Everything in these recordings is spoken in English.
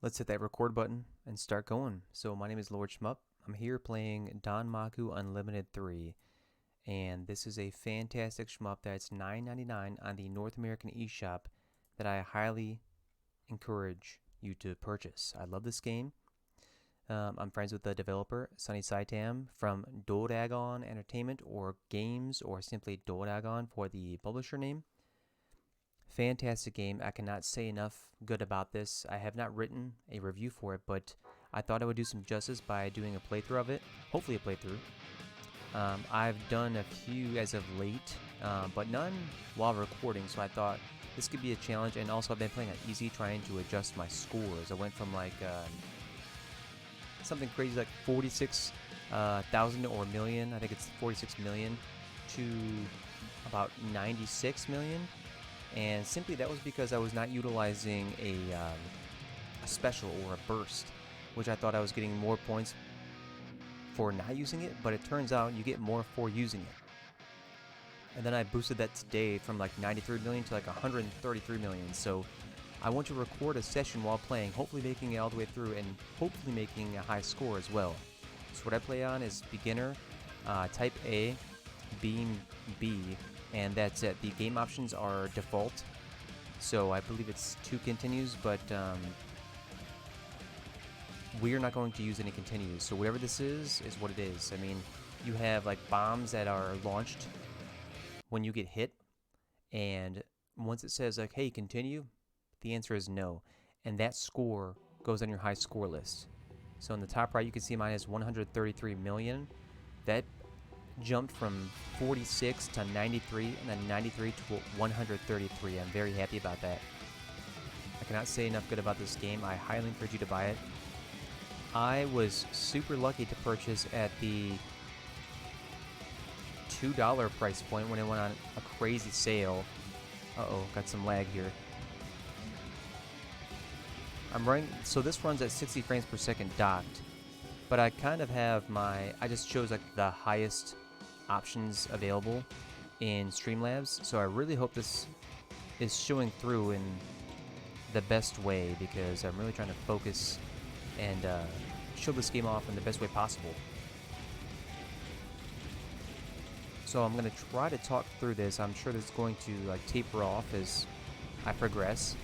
Let's hit that record button and start going. So my name is Lord Shmup. I'm here playing Danmaku Unlimited 3. And this is a fantastic shmup that's $9.99 on the North American eShop that I highly encourage you to purchase. I love this game. I'm friends with the developer, Sunny Saitam from Doragon Entertainment or Games, or simply Doragon for the publisher name. Fantastic game. I cannot say enough good about this. I have not written a review for it, but I thought I would do some justice by doing a playthrough of it. Hopefully a playthrough. I've done a few as of late, but none while recording, so I thought this could be a challenge. And also I've been playing on easy, trying to adjust my scores. I went from like something crazy like 46,000 or million, I think it's 46 million, to about 96 million. And simply that was because I was not utilizing a special or a burst, which I thought I was getting more points for not using it, but it turns out you get more for using it. And then I boosted that today from like 93 million to like 133 million. So I want to record a session while playing, hopefully making it all the way through and hopefully making a high score as well. So what I play on is beginner, type A, beam B, and that's it. The game options are default, so I believe it's 2 continues, but we're not going to use any continues. So whatever this is what it is. I mean, you have like bombs that are launched when you get hit, and once it says like, hey, continue, the answer is no, and that score goes on your high score list. So in the top right, you can see mine is 133 million. That jumped from 46 to 93, and then 93 to 133. I'm very happy about that. I cannot say enough good about this game. I highly encourage you to buy it. I was super lucky to purchase at the $2 price point when it went on a crazy sale. Uh-oh, got some lag here. I'm running, so this runs at 60 frames per second docked, but I kind of have I just chose like the highest options available in Streamlabs, so I really hope this is showing through in the best way, because I'm really trying to focus and show this game off in the best way possible. So I'm going to try to talk through this. I'm sure this is going to like taper off as I progress,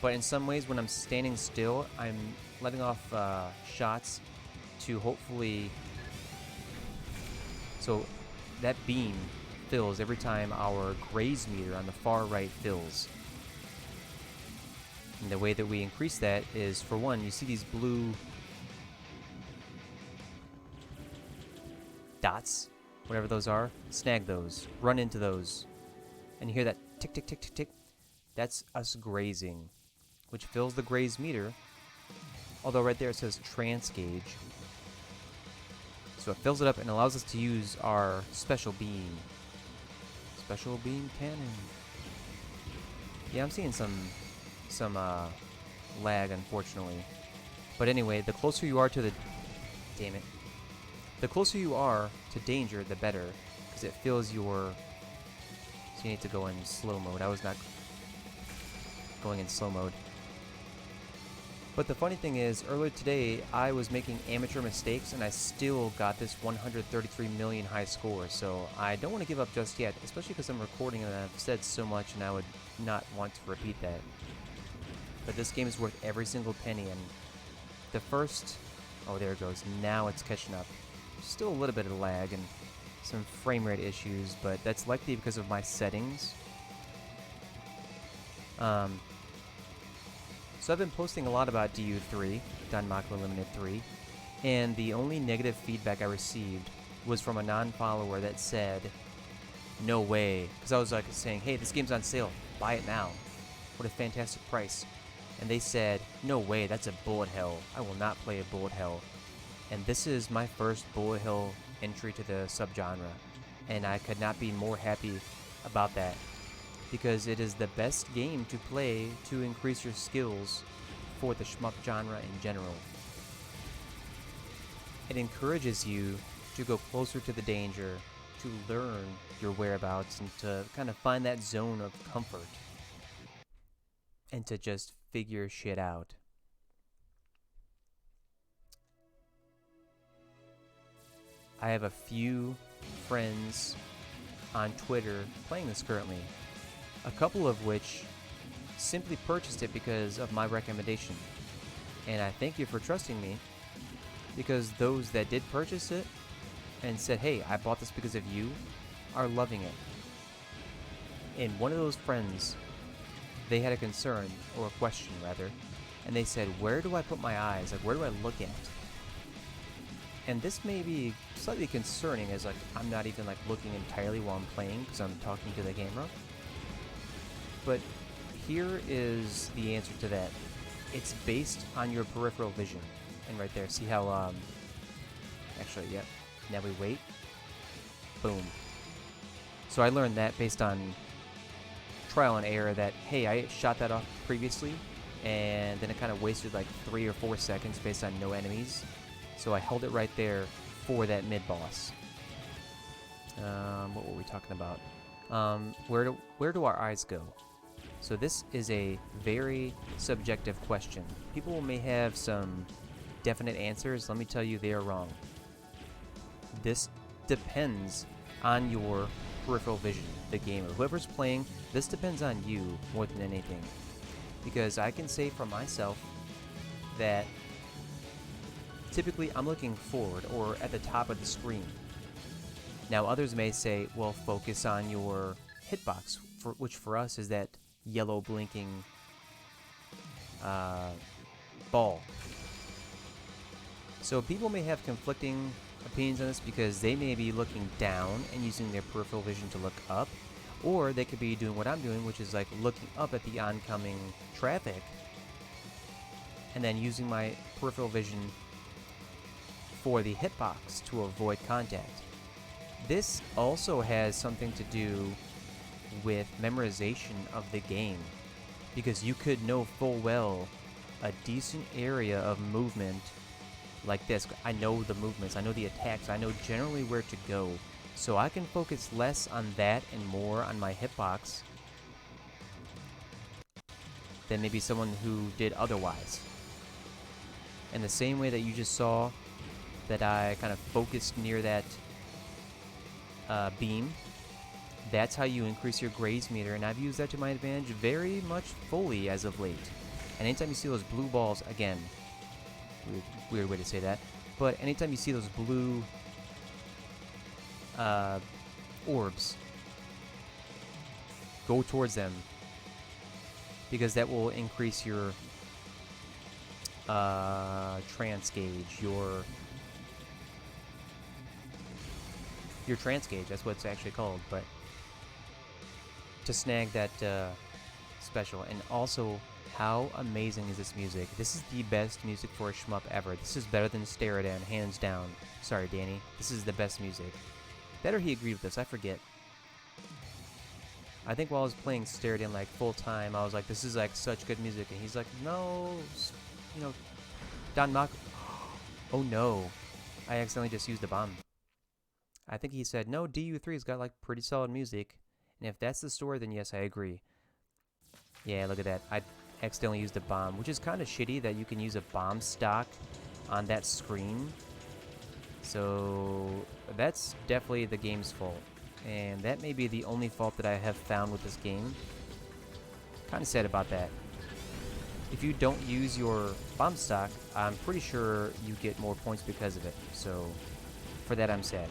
but in some ways when I'm standing still, I'm letting off shots to hopefully, so that beam fills every time our graze meter on the far right fills. And the way that we increase that is, for one, you see these blue dots, whatever those are, snag those, run into those, and you hear that tick, tick, tick, tick, tick. That's us grazing, which fills the graze meter, although right there it says trance gauge. So it fills it up and allows us to use our special beam. Special beam cannon. Yeah, I'm seeing some lag, unfortunately. But anyway, the closer you are to the... Damn it. The closer you are to danger, the better, because it fills your... So you need to go in slow mode. I was not going in slow mode. But the funny thing is, earlier today, I was making amateur mistakes, and I still got this 133 million high score, so I don't want to give up just yet, especially because I'm recording and I've said so much, and I would not want to repeat that. But this game is worth every single penny, and the first... Oh, there it goes. Now it's catching up. Still a little bit of lag and some frame rate issues, but that's likely because of my settings. So I've been posting a lot about DU3, Danmaku Unlimited 3, and the only negative feedback I received was from a non-follower that said, no way, because I was like saying, hey, this game's on sale, buy it now. What a fantastic price. And they said, no way, that's a bullet hell. I will not play a bullet hell. And this is my first bullet hell entry to the subgenre, and I could not be more happy about that, because it is the best game to play to increase your skills for the shmup genre in general. It encourages you to go closer to the danger, to learn your whereabouts, and to kind of find that zone of comfort, and to just figure shit out. I have a few friends on Twitter playing this currently, a couple of which simply purchased it because of my recommendation. And I thank you for trusting me, because those that did purchase it and said, hey, I bought this because of you, are loving it. And one of those friends, they had a concern, or a question rather, and they said, where do I put my eyes? Like, where do I look at? And this may be slightly concerning, as like I'm not even like looking entirely while I'm playing because I'm talking to the camera. But here is the answer to that. It's based on your peripheral vision. And right there, see how, actually, yep. Now we wait. Boom. So I learned that based on trial and error that, hey, I shot that off previously, and then it kind of wasted like 3 or 4 seconds based on no enemies. So I held it right there for that mid-boss. What were we talking about? Where do our eyes go? So this is a very subjective question. People may have some definite answers. Let me tell you, they are wrong. This depends on your peripheral vision, the gamer. Whoever's playing, this depends on you more than anything. Because I can say for myself that typically I'm looking forward or at the top of the screen. Now others may say, well, focus on your hitbox, which for us is that yellow blinking ball. So people may have conflicting opinions on this because they may be looking down and using their peripheral vision to look up, or they could be doing what I'm doing, which is like looking up at the oncoming traffic and then using my peripheral vision for the hitbox to avoid contact. This also has something to do with memorization of the game, because you could know full well a decent area of movement like this. I know the movements, I know the attacks, I know generally where to go, so I can focus less on that and more on my hitbox than maybe someone who did otherwise. In the same way that you just saw that I kind of focused near that beam, that's how you increase your graze meter, and I've used that to my advantage very much fully as of late. And anytime you see those blue balls, again, weird way to say that, but anytime you see those blue orbs, go towards them, because that will increase your trance gauge, your trance gauge, that's what it's actually called, but to snag that special. And also, how amazing is this music? This is the best music for a shmup ever. This is better than Stereo, hands down. Sorry, Danny. This is the best music. Better he agreed with this, I forget. I think while I was playing Stereo like full time, I was like, this is like such good music, and he's like, no, you know, Danmaku. Oh no, I accidentally just used the bomb. I think he said, no, DU3's got like pretty solid music. And if that's the story, then yes, I agree. Yeah, look at that. I accidentally used a bomb, which is kind of shitty that you can use a bomb stock on that screen. So that's definitely the game's fault. And that may be the only fault that I have found with this game. Kind of sad about that. If you don't use your bomb stock, I'm pretty sure you get more points because of it. So for that, I'm sad.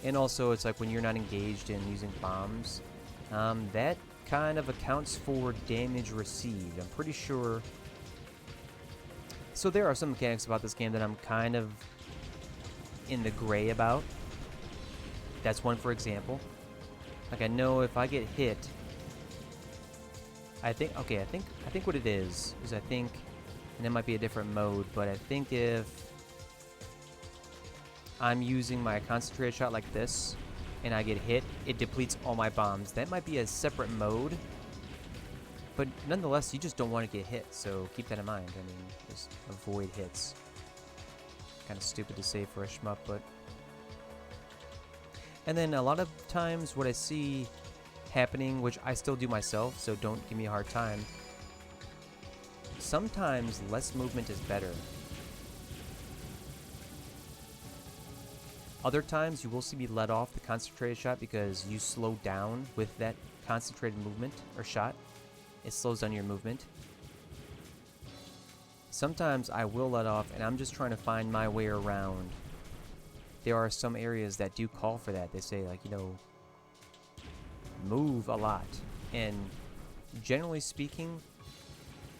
And also, it's like when you're not engaged in using bombs, that kind of accounts for damage received. I'm pretty sure. So there are some mechanics about this game that I'm kind of in the gray about. That's one, for example. Like, I know if I get hit, I think what it is I think, and it might be a different mode, but I think if I'm using my concentrated shot like this, and I get hit, it depletes all my bombs. That might be a separate mode, but nonetheless, you just don't want to get hit, so keep that in mind. I mean, just avoid hits. Kind of stupid to say for a shmup, but... And then a lot of times what I see happening, which I still do myself, so don't give me a hard time, sometimes less movement is better. Other times you will see me let off the concentrated shot because you slow down with that concentrated movement or shot. It slows down your movement. Sometimes I will let off and I'm just trying to find my way around. There are some areas that do call for that. They say, like, you know, move a lot. And generally speaking,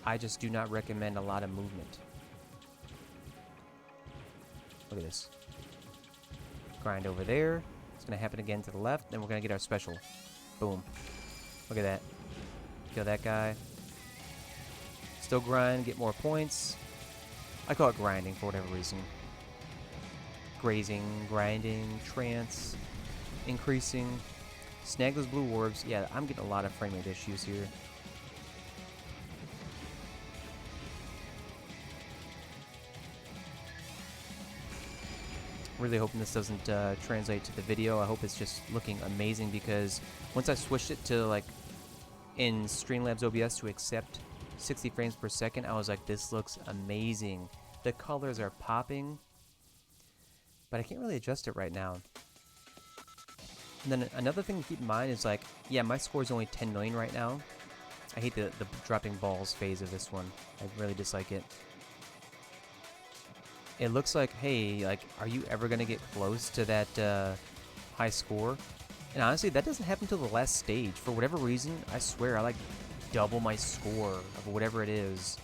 I just do not recommend a lot of movement. Look at this. Grind over there. It's going to happen again to the left. Then we're going to get our special. Boom. Look at that. Kill that guy. Still grind, get more points. I call it grinding for whatever reason. Grazing, grinding, trance, increasing. Snag those blue orbs. Yeah, I'm getting a lot of frame rate issues here. Really hoping this doesn't translate to the video. I hope it's just looking amazing because once I switched it to, like, in Streamlabs OBS to accept 60 frames per second, I was like, this looks amazing. The colors are popping, but I can't really adjust it right now. And then another thing to keep in mind is, like, yeah, my score is only 10 million right now. I hate the dropping balls phase of this one. I really dislike it. It looks like, hey, like, are you ever going to get close to that high score? And honestly, that doesn't happen until the last stage. For whatever reason, I swear, I, like, double my score of whatever it is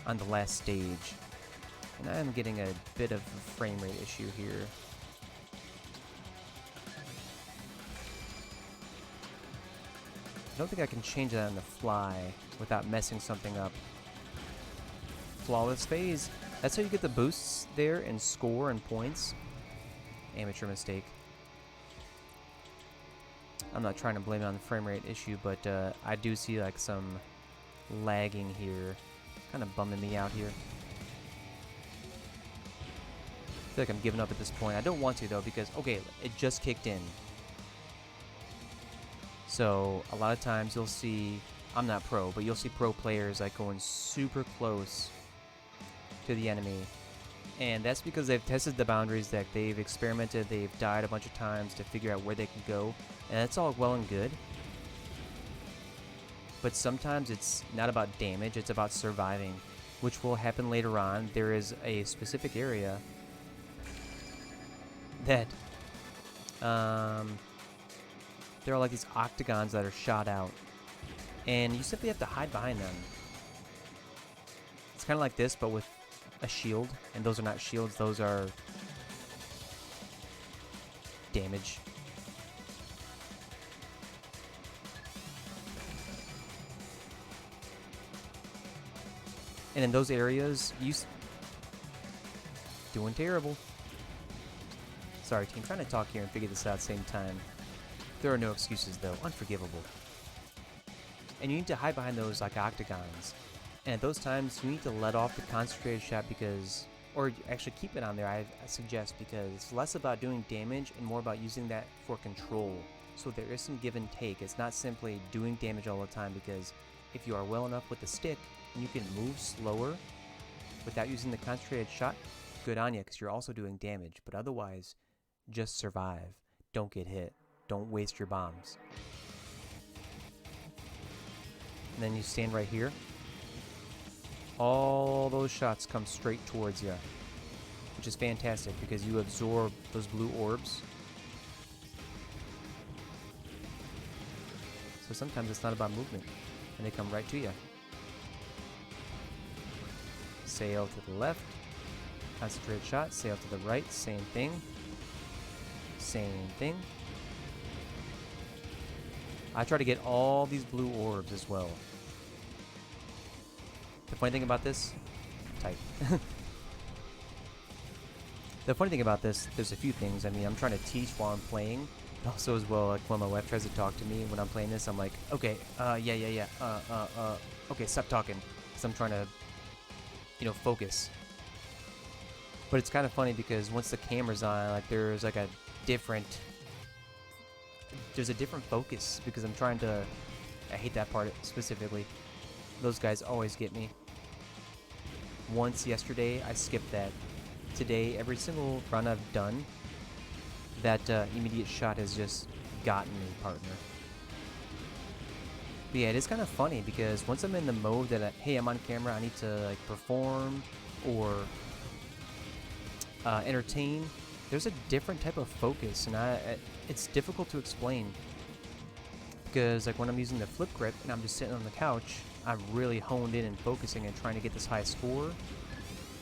on the last stage. And I am getting a bit of a frame rate issue here. I don't think I can change that on the fly without messing something up. Flawless phase. That's how you get the boosts there and score and points. Amateur mistake. I'm not trying to blame it on the frame rate issue, but I do see, like, some lagging here. Kind of bumming me out here. I feel like I'm giving up at this point. I don't want to, though, because, okay, it just kicked in. So a lot of times you'll see, I'm not pro, but you'll see pro players, like, going super close to the enemy. And that's because they've tested the boundaries, that they've experimented, they've died a bunch of times to figure out where they can go. And that's all well and good. But sometimes it's not about damage, it's about surviving, which will happen later on. There is a specific area that there are, like, these octagons that are shot out, and you simply have to hide behind them. It's kind of like this, but with a shield, and those are not shields, those are damage. And in those areas, doing terrible. Sorry, team, trying to talk here and figure this out at the same time. There are no excuses, though. Unforgivable. And you need to hide behind those, like, octagons. And at those times, you need to let off the concentrated shot because, or actually keep it on there, I suggest, because it's less about doing damage and more about using that for control. So there is some give and take. It's not simply doing damage all the time, because if you are well enough with the stick, and you can move slower without using the concentrated shot, good on you, because you're also doing damage. But otherwise, just survive. Don't get hit. Don't waste your bombs. And then you stand right here. All those shots come straight towards you, which is fantastic because you absorb those blue orbs. So sometimes it's not about movement, and they come right to you. Sail to the left, concentrated shot, sail to the right, same thing. Same thing. I try to get all these blue orbs as well. The funny thing about this, tight. The funny thing about this, there's a few things. I mean, I'm trying to teach while I'm playing. Also, as well, like when my wife tries to talk to me when I'm playing this, I'm like, okay, yeah, okay, stop talking, because I'm trying to, you know, focus. But it's kind of funny because once the camera's on, like, there's like a different focus because I'm trying to, I hate that part specifically. Those guys always get me. Once yesterday, I skipped that. Today, every single run I've done, That immediate shot has just gotten me, partner. But yeah, it is kind of funny because once I'm in the mode that, hey, I'm on camera, I need to like perform or entertain, there's a different type of focus, and it's difficult to explain. Because like when I'm using the flip grip and I'm just sitting on the couch, I'm really honed in and focusing and trying to get this high score.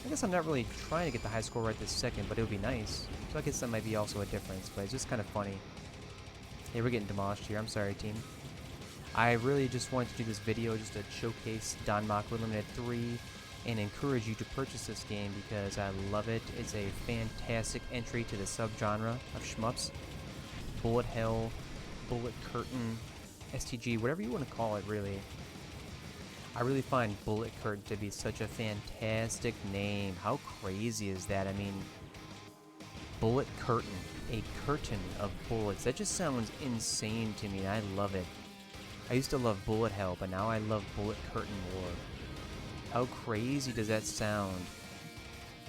I guess I'm not really trying to get the high score right this second, but it would be nice. So I guess that might be also a difference, but it's just kind of funny. Hey, we're getting demolished here. I'm sorry, team. I really just wanted to do this video just to showcase Danmaku Unlimited 3 and encourage you to purchase this game because I love it. It's a fantastic entry to the subgenre of shmups. Bullet hell, bullet curtain, STG, whatever you want to call it, really. I really find bullet curtain to be such a fantastic name. How crazy is that? I mean, bullet curtain, a curtain of bullets. That just sounds insane to me. I love it. I used to love bullet hell, but now I love bullet curtain more. How crazy does that sound?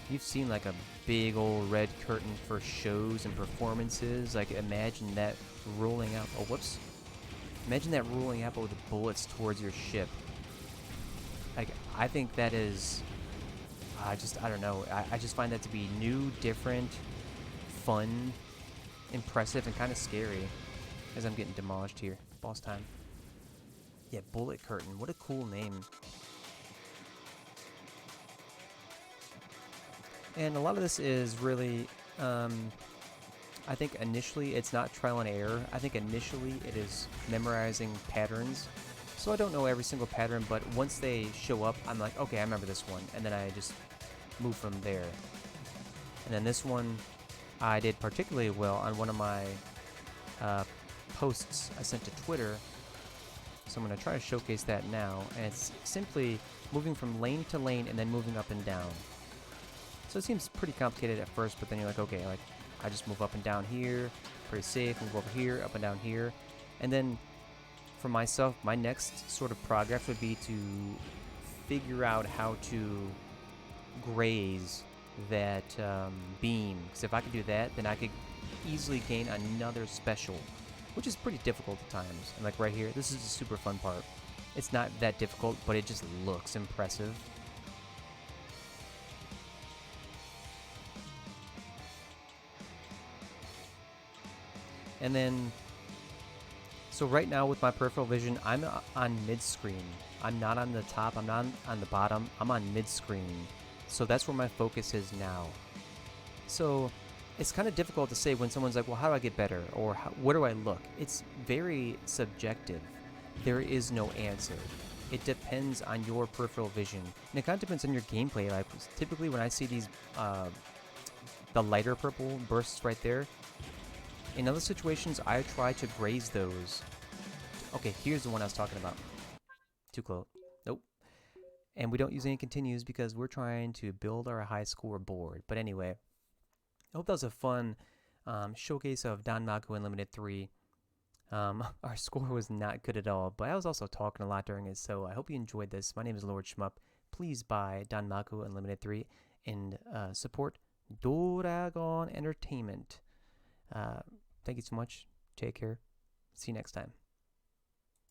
You've seen like a big old red curtain for shows and performances. Like imagine that rolling out. Oh, whoops. Imagine that rolling out with bullets towards your ship. Like, I think that is, I don't know. I just find that to be new, different, fun, impressive, and kind of scary. As I'm getting demolished here. Boss time. Yeah, bullet curtain. What a cool name. And a lot of this is really, I think initially it's not trial and error. I think initially it is memorizing patterns. So I don't know every single pattern, but once they show up, I'm like, okay, I remember this one. And then I just move from there. And then this one I did particularly well on one of my posts I sent to Twitter. So I'm going to try to showcase that now. And it's simply moving from lane to lane and then moving up and down. So it seems pretty complicated at first, but then you're like, okay, like I just move up and down here, pretty safe, move over here, up and down here. And then for myself, my next sort of progress would be to figure out how to graze that beam. Because if I could do that, then I could easily gain another special, which is pretty difficult at times. And like right here, this is the super fun part. It's not that difficult, but it just looks impressive. And then, so right now with my peripheral vision, I'm on mid-screen. I'm not on the top, I'm not on the bottom, I'm on mid-screen. So that's where my focus is now. So it's kind of difficult to say when someone's like, well, how do I get better? Or where do I look? It's very subjective. There is no answer. It depends on your peripheral vision. And it kind of depends on your gameplay. Like typically when I see these, the lighter purple bursts right there, in other situations, I try to graze those. Okay, here's the one I was talking about. Too close. Nope. And we don't use any continues because we're trying to build our high score board. But anyway, I hope that was a fun showcase of Danmaku Unlimited 3. Our score was not good at all, but I was also talking a lot during it, so I hope you enjoyed this. My name is Lord Shmup. Please buy Danmaku Unlimited 3 and support Dragon Entertainment. Thank you so much. Take care. See you next time.